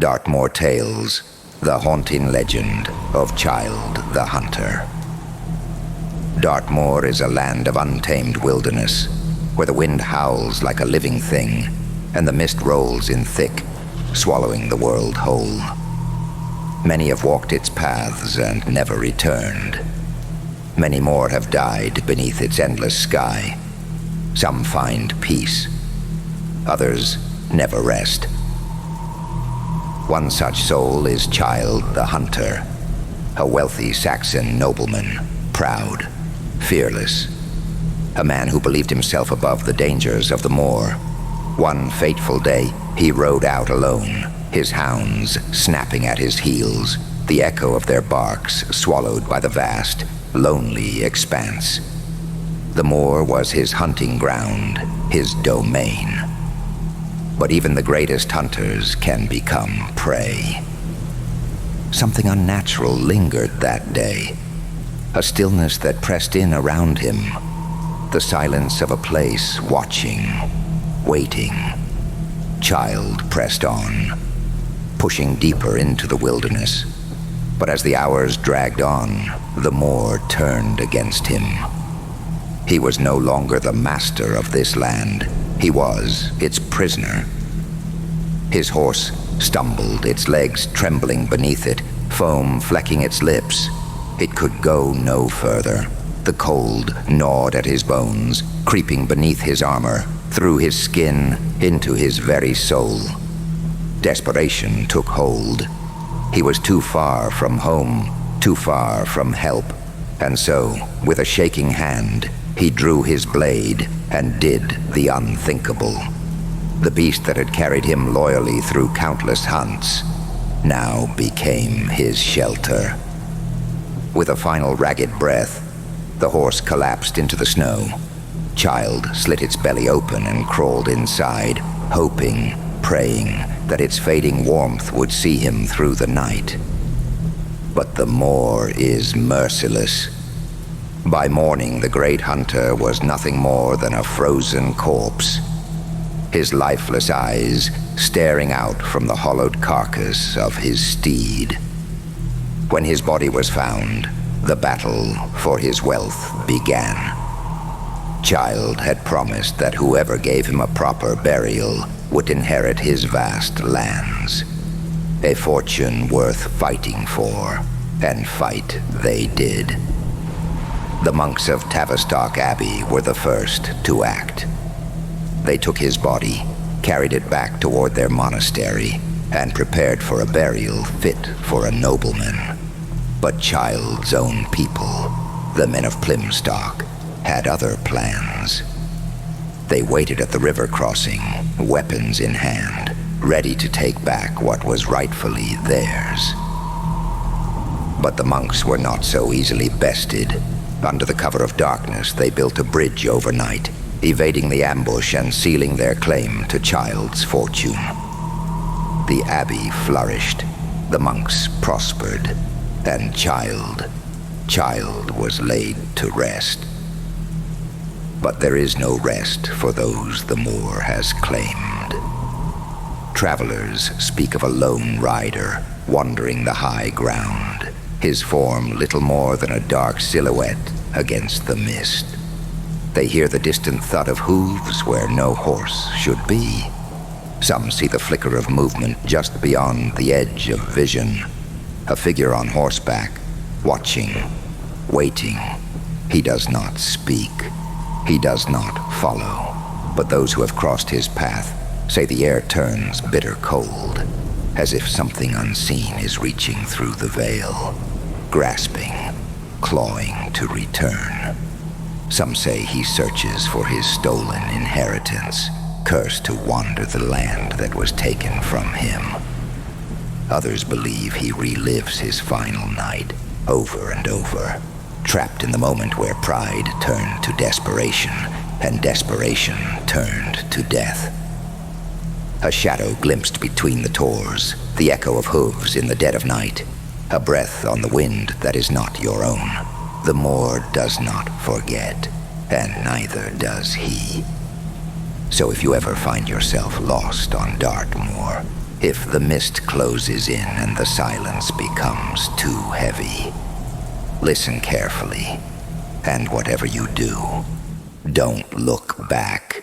Dartmoor Tales, the haunting legend of Childe the Hunter. Dartmoor is a land of untamed wilderness, where the wind howls like a living thing, and the mist rolls in thick, swallowing the world whole. Many have walked its paths and never returned. Many more have died beneath its endless sky. Some find peace. Others never rest. One such soul is Childe the Hunter, a wealthy Saxon nobleman, proud, fearless, a man who believed himself above the dangers of the Moor. One fateful day, he rode out alone, his hounds snapping at his heels, the echo of their barks swallowed by the vast, lonely expanse. The Moor was his hunting ground, his domain. But even the greatest hunters can become prey. Something unnatural lingered that day, a stillness that pressed in around him, the silence of a place watching, waiting. Childe pressed on, pushing deeper into the wilderness. But as the hours dragged on, the Moor turned against him. He was no longer the master of this land. He was its prisoner. His horse stumbled, its legs trembling beneath it, foam flecking its lips. It could go no further. The cold gnawed at his bones, creeping beneath his armor, through his skin, into his very soul. Desperation took hold. He was too far from home, too far from help, and so, with a shaking hand, he drew his blade and did the unthinkable. The beast that had carried him loyally through countless hunts now became his shelter. With a final ragged breath, the horse collapsed into the snow. Childe slit its belly open and crawled inside, hoping, praying that its fading warmth would see him through the night. But the Moor is merciless. By morning, the great hunter was nothing more than a frozen corpse, his lifeless eyes staring out from the hollowed carcass of his steed. When his body was found, the battle for his wealth began. Childe had promised that whoever gave him a proper burial would inherit his vast lands, a fortune worth fighting for, and fight they did. The monks of Tavistock Abbey were the first to act. They took his body, carried it back toward their monastery, and prepared for a burial fit for a nobleman. But Childe's own people, the men of Plymstock, had other plans. They waited at the river crossing, weapons in hand, ready to take back what was rightfully theirs. But the monks were not so easily bested. Under the cover of darkness, they built a bridge overnight, evading the ambush and sealing their claim to Childe's fortune. The abbey flourished, the monks prospered, and Childe was laid to rest. But there is no rest for those the Moor has claimed. Travelers speak of a lone rider wandering the high ground, his form little more than a dark silhouette against the mist. They hear the distant thud of hooves where no horse should be. Some see the flicker of movement just beyond the edge of vision. A figure on horseback, watching, waiting. He does not speak. He does not follow. But those who have crossed his path say the air turns bitter cold, as if something unseen is reaching through the veil, grasping, clawing to return. Some say he searches for his stolen inheritance, cursed to wander the land that was taken from him. Others believe he relives his final night over and over, trapped in the moment where pride turned to desperation, and desperation turned to death. A shadow glimpsed between the tors, the echo of hooves in the dead of night, a breath on the wind that is not your own. The Moor does not forget, and neither does he. So if you ever find yourself lost on Dartmoor, If the mist closes in and the silence becomes too heavy, listen carefully, and whatever you do, don't look back.